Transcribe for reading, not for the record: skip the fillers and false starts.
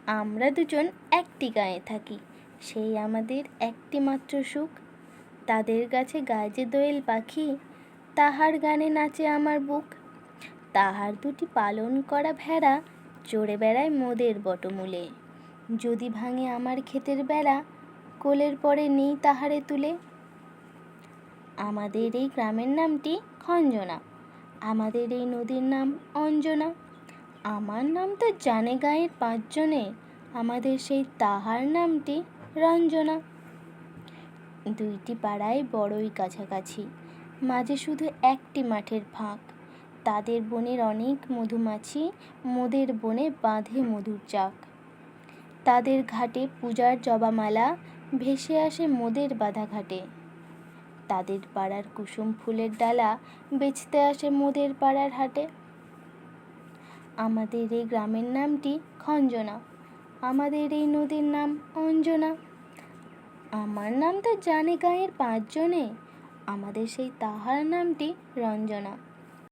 আমরা দুজন একটি গাঁয়ে থাকি, সেই আমাদের একটি মাত্র সুখ। তাদের গাছে গায় যে দোয়েল পাখি, তাহার গানে নাচে আমার বুক। তাহার দুটি পালন করা ভেড়া চড়ে বেড়ায় মোদের বটমূলে। যদি ভাঙে আমার ক্ষেতের বেড়া, কোলের পরে নেই তাহারে তুলে। আমাদের এই গ্রামের নামটি খঞ্জনা, আমাদের এই নদীর নাম অঞ্জনা। আমার নাম তো জানে গাঁয়ের পাঁচজনে, আমাদের সেই তাহার নামটি রঞ্জনা। দুইটি পাড়ায় বড়ই কাছাকাছি, মাঝে শুধু একটি মাঠের ফাঁক। তাদের বনের অনেক মধুমাছি, মোদের বনে বাঁধে মধুর চাক। তাদের ঘাটে পূজার জবামালা ভেসে আসে মোদের বাঁধা ঘাটে। তাদের পাড়ার কুসুম ফুলের ডালা বেচতে আসে মোদের পাড়ার হাটে। আমাদের এই গ্রামের নামটি খঞ্জনা, আমাদের এই নদীর নাম অঞ্জনা। আমার নাম তো জানে গাঁয়ের পাঁচজনে, আমাদের সেই তাহার নামটি রঞ্জনা।